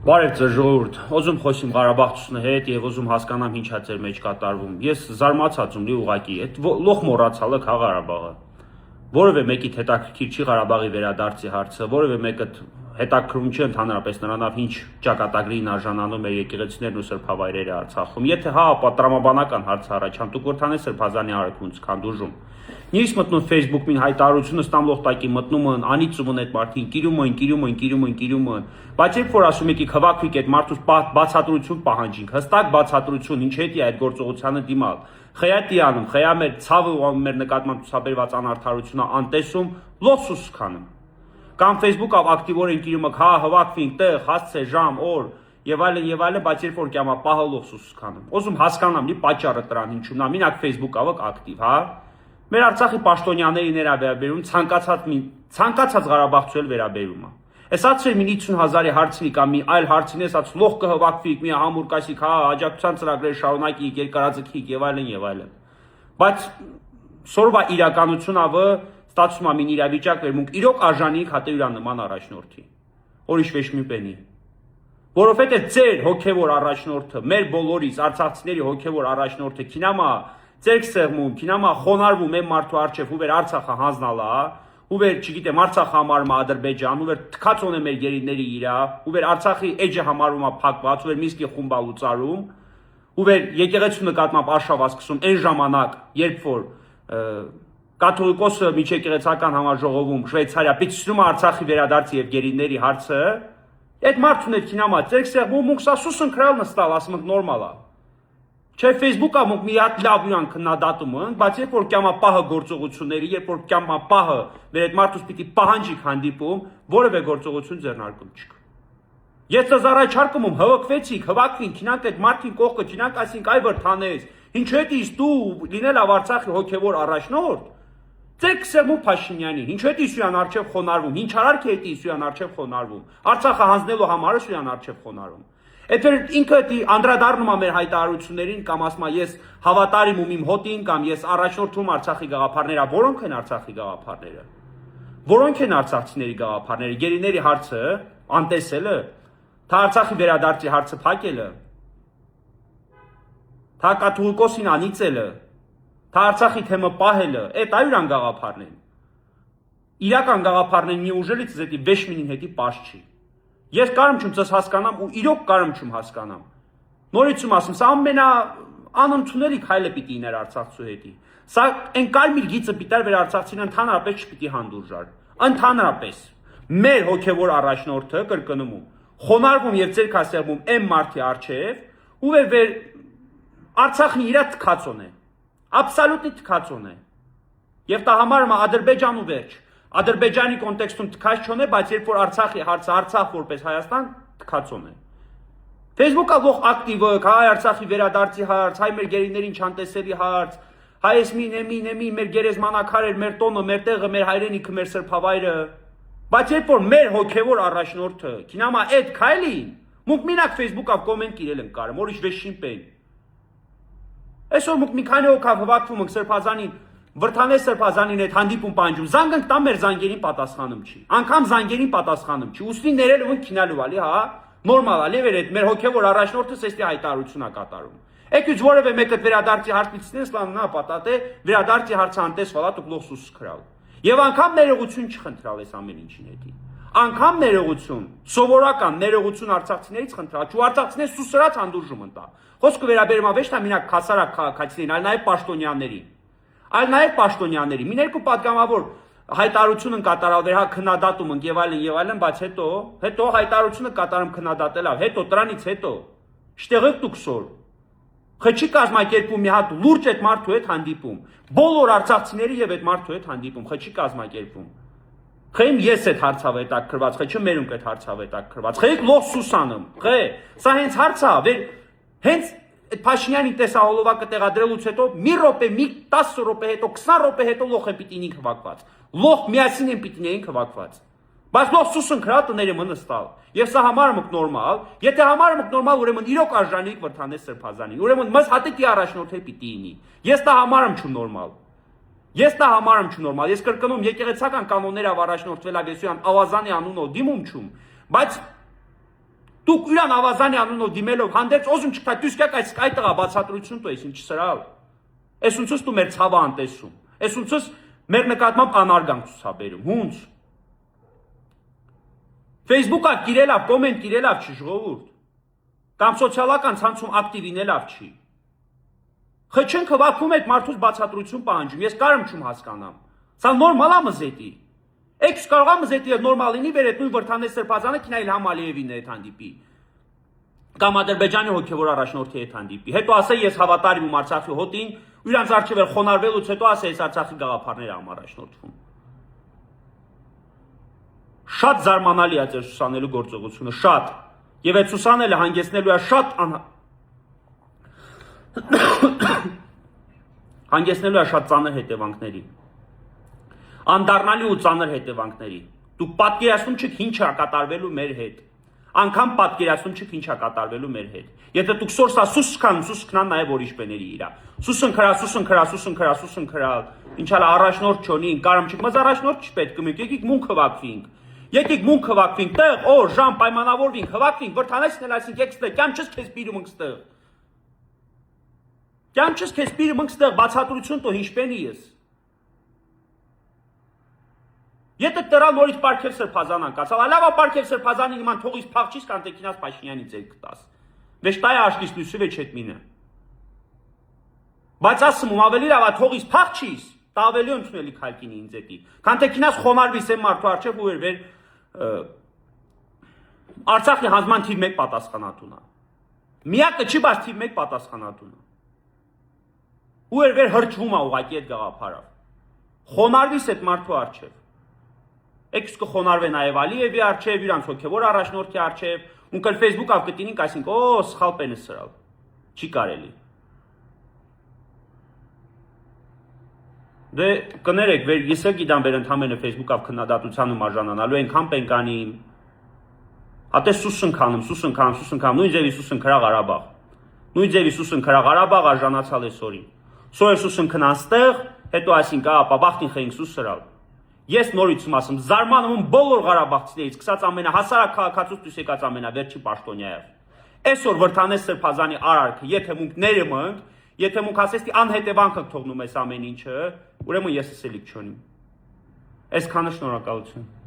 Բարև ձեզ ժողովուրդ, ուզում խոսիմ Ղարաբաղցու հետ եւ ուզում հասկանամ ինչա ձեր մեջ կատարվում։ Ես զարմացած եմ լի ուղակի, այդ լոխ մոռացալ եք հա Ղարաբաղը։ Որևէ մեկիդ հետաքրքիր չի Ղարաբաղի վերադարձի հարցը, որևէ մեկը հետաքրքրում չի ընդհանրապես նրանով ինչ ճակատագրին արժանանում է եկեղեցիներն ու սրբավայրերը Արցախում։ Եթե հա, ապա տրամաբանական հարց առաջան, դուք որթան է սրբազանի արարքունց քանդուժում։ Նույնիսկ մտնում Facebook-ին հայտարարությունը ստամլոխտակի մտնում են, անիծում են այդ մարդին, կիրում են։ Բայց երբ որ ասում եք հավաքվիկ այդ մարդուց բացատրություն պահանջինք, հստակ բացատրություն, ինչ հետի է այդ գործողությանը դիմալ։ Խեյատի անում, խեյա մեր ցավը ու մեր նկատմամբ ցուցաբերված անարդարությունը անտեսում, լոսուս քանում։ Կամ Facebook-ով ակտիվորեն կիրումը հա հավաքվինք տեղ, հասցե ժամ, օր եւ այլն, բայց երբ որ կյամա պահը լոսուս քանում։ Ուզում հասկանամ լի պատճառը դրան ինչու՞մն է, մինակ Facebook-ով ակտիվ, հա։ Մեր Արցախի պաշտոնյաներին վերաբերում ցանկացած Ղարաբաղցու էլ վերաբերում է։ Էսած մի 50,000-ի հարցնի կամ մի այլ հարցին էսած լոխ կհավաքվիկ, մի համուր կասիկ, հա, աջակցության ծրագրեր շարունակիկ, երկարաձգիկ եւ այլն։ Բայց սորվա իրականությունը ստացվում է մին իրավիճակ վերմունք իրոք արժանիք հատեյրա նման առաջնորդի։ Որիշ վեշմի պենի։ Որովհետեւ ձեր հոգեվոր առաջնորդը, մեր բոլորիս արցախցիների հոգեվոր առաջնորդը քինամա ձերք սեղմում, քինամա խոնարհվում է մարդու արչեւ ու վեր Արցախը հանձնալա, ու վեր, չգիտեմ, Արցախը համարում է Ադրբեջան, ու վեր թքածոն է մեր գերիների իրա, ու վեր Արցախի էջը համարում է փակված, ու վեր Մինսկի խումբա լուծարում, ու վեր եկեղեցու նկատմամբ արշավ ասկսում այն ժամանակ, երբ որ կաթոլիկոսը միջեկեղեցական համաժողովում Շվեյցարիա պիտցնում է Արցախի վերադարձի եւ գերիների հարցը, այդ մարդուն է քինամա ձերք սեղմում, մունքսա սուսն քրալ նստալ, ասում եք նորմալ է։ Չէ Facebook-ը մոք մի հատ լավ յուրան քննադատում են, բայց երբ որ կյամա պահը գործողությունների, երբ որ կյամա պահը մեր այդ մարդուց պիտի պահանջիկ հանդիպում, որևէ գործողություն ձեռնարկում չկա։ Ես ձեզ առաջարկում եմ հավաքվեցիք, հավաքվին, քինանք այդ մարդին կողքը, քինանք ասինք այ վրթանես, ինչու հետիս դու լինել Արցախի հոգևոր առաջնորդ, ձեր սեղմու Փաշինյանին, ինչու հետի Սուրյան արչև խոնարհվում, ինչ արարք է հետի Սուրյան արչև խոնարհվում, Արցախը հանձնելու համար է Սուրյան արչև խոնարհվում։ Էդեր ինքը անդրադառնում է մեր հայտարարություններին կամ ասում է ես հավատարիմ ու իմ հոտին կամ ես առաջնորդում Արցախի գաղափարները, որոնք են Արցախի գաղափարները։ Որոնք են արցախցիների գաղափարները, գերիների հարցը, անտեսելը, թե Արցախի վերադարձի հարցը փակելը, թե կաթողիկոսին անիծելը, թե Արցախի թեմը պահելը, այդ այրան գաղափարն են։ Իրական գաղափարն են մի ուժելից զետի վեշմինին հետի պաշ չի։ Ես կարում չում ձեզ հասկանամ ու իրոք կարում չում հասկանամ։ Նորիցում ասում, սա ամենա անընդունելի քայլը պիտի իներ Արցախցու հետի։ Սա այն կարմիր գիծը պիտի վեր Արցախցին ընդհանրապես չպիտի հանդուրժար։ Ընդհանրապես մեր հոգևոր առաջնորդը կրկնում խոնարհվում եւ ձեր քասեղում այն մարդի արչեւ ու վեր Արցախն իրա թքածոն է։ Աբսոլյուտնի թքածոն է։ Եվ դա համարում է Ադրբեջանու վերջ։ Ադրբեջանի կոնտեքստում թքած չոնե, բայց երբ որ Արցախի հարցը Արցախ որպես Հայաստան թքածոն է։ Facebook-ը ող ակտիվ է, հայ Արցախի վերադարձի հարց, հայ մեր գերիներին չանտեսելի հարց, հայ մինեմի մեր գերեզմանակարեր, մեր տոնը, մեր տեղը, մեր հայրենիքը, մեր սրբավայրը։ Բայց երբ որ մեր հոգևոր առաջնորդը, քինամա այդ քայլին, մուք մինակ Facebook-ով կոմենտ կիրել են կարում, որիշ վեշին պեն։ Այսօր մուք մի քանի հոգավ հավաքվում ենք սրբազանին, վրթանես սրբազանին հետ հանդիպում պահանջում, զանգանք տամ մեր զանգերին պատասխանում չի, անգամ զանգերին պատասխանում չի, ուստի ներել ու քինալու ալի, հա, նորմալ ալի վեր այդ մեր հոգևոր առաջնորդը սեստի հայտարարություն է կատարում։ Եկուց որևէ մեկը վերադարձի հարցից սլաննա պատատե, վերադարձի հարցը անտես վալա դուք լոխսուս քրալ։ Եվ անգամ ներողություն չխնդրալ այս ամեն ինչին հետի։ Անգամ ներողություն, սովորական ներողություն արցախցիներից խնդրալ, ու արցախցիները սուսրած հանդուրժում ընտա։ Խոսքը վերաբերում է ոչ թե մինակ քասարակ քաղաքացիներին, այլ նաև պաշտոնյաներին։ Այլ նաև պաշտոնյաների։ Մի երկու պատգամավոր հայտարարություն են կատարալ վեր հա քննադատում ենք եւ այլն, բայց հետո հայտարարությունը կատարում քննադատելավ, հետո դրանից հետո շտեղեք դուք սոր։ Խչի կազմակերպում մի հատ լուրջ այդ մարդու հետ հանդիպում։ Բոլոր արցախցիների եւ այդ մարդու հետ հանդիպում, խչի կազմակերպում։ Խեմ ես այդ հարցավ հետաքրված, խչը մերունք այդ հարցավ հետաքրված։ Խեք լող սուսանում։ Խե, սա հենց հարցա, հենց այդ Փաշինյանի տեսահոլովակը տեղադրելուց հետո մի րոպե, մի 10 րոպե հետո, 20 րոպե հետո լոխ է պիտի ինք հավաքված։ Լոխ միասին են պիտի ինք հավաքված։ Բայց լոխ սուսն քրատները մնստալ։ Եվ սա համարում եք նորմալ, եթե համարում եք նորմալ, ուրեմն իրոք արժանիք վրթանես սրբազանին։ Ուրեմն մս հատիկի առաջնորդ է պիտի ինի։ Ես դա համարում չու նորմալ։ Ես կրկնում եկեղեցական կանոններով առաջնորդվել ագեսիան ավազանի անունով դիմում չում, բայց Դուք Իրան Ավազանի անունով դիմելով հանդերձ ոզում չկա դուսկակ այդ տղա բացատրություն տու ես ինչ սրալ։ Էս ոնցս դու մեր ցավը անտեսում։ Էս ոնցս մեր նկատմամբ անարգանք ցուցաբերում։ Հունց։ Facebook-ը գիրելավ, կոմենտ գիրելավ չի ժողովուրդ։ Կամ սոցիալական ցանցում ակտիվ լինելավ չի։ Խչեն քվակում այդ մարդուց բացատրություն պահանջում։ Ես կարում չում հասկանամ։ Սա նորմալ է մզետի։ Էքս կարող է մզետի նորմալ լինի վեր այդ նույն Վրթանես Սրբազանը քինա Իլհամ Ալիևին է հանդիպի։ Կամ Ադրբեջանի հոգևոր առաջնորդի հետ հանդիպի։ Հետո ասե ես հավատարիմ եմ Արցախի հոտին, ու իրանց արջև խոնարհվելուց հետո ասե ես Արցախի գաղափարները am առաջնորդվում։ Շատ զարմանալի է ձեր Սուսանելու գործողությունը, շատ։ Եվ այդ Սուսանելը հանգեցնելու է շատ հանգեցնելու է շատ ծանր հետևանքների։ Անդառնալի ու ծանր հետևանքների։ Դուք պատկերացնում չեք ինչ է կատարվելու մեր հետ։ Անկամ պատկերացնում չեք ինչ է կատարվելու մեր հետ։ Եթե դուք սորսա սուսքնան նաև որիշպեների իրա։ Սուսնքրա։ Ինչալ առաջնորդ չոնին, կարամ չեք, մզ առաջնորդ չպետք է, եկեք մունք հվակվինք։ Եկեք մունք հվակվինք, տեղ, օր, ժամ պայմանավորվինք, հվակվինք, Վրթանեսն էլ այսինք եք ստեղ, կյամ չես քեզ պիրում ենք ստեղ։ Կյամ չես քեզ պիրում ենք ստեղ, բացատրություն տո հինչպենի ես։ Եթե տրա նորից Պարքև Սրբազանան կացավ, ալավա Պարքև Սրբազանի նման թողից փախչիս կան տեկինաս Փաշինյանի ձեր կտաս։ Վեշտայ աշկիս լույսի վեչ հետ մինը։ Բայց ասում ավելի լավ է թողից փախչիս, դա ավելի ընդունելի քալկինի ինձ էտի։ Քան տեկինաս խոնարհվիս եմ մարդու արչև ու վեր Արցախի հանձնման թիվ 1 պատասխանատունը։ Միակը չի, բայց թիվ 1 պատասխանատունը։ Ու վեր հրճվում է ուղղակի այդ գաղափարով։ Խոնարհվիս այդ մարդու արչև։ Էքս կխոնարհվե նաև Ալիևի արչև, իրանց հոգևոր առաջնորդի արչև, ունկել Facebook-ով կտինինք, այսինք, օ, սխալ պեն է սրալ։ Չի կարելի։ Դե կներեք, ես գիտեմ վեր ընդհանրապես Facebook-ով քննադատությանը արժանանալու այնքան պենկանիմ։ Հատե սուսնքանում, նույն ձևի սուսնքրա Ղարաբաղ։ Նույն ձևի սուսնքրա Ղարաբաղ արժանացալ է սորին։ Սորը սուսնքնան ստեղ, հետո այսինքն, ապա բախտին խենք սուս սրալ։ Ես նորից ասում, զարմանում եմ բոլոր Ղարաբաղցիներից, սկսած ամենահասարակ քաղաքացուց դուրս եկած ամենավերջի պաշտոնյայով։ Այսօր Վրթանես Սրբազանի արարքը, եթե մունք ներմնք, եթե մունք ասես անհետևանք եք թողնում այս ամեն ինչը, ուրեմն ես էսելիք չունիմ։ Այսքանը շնորհակալություն։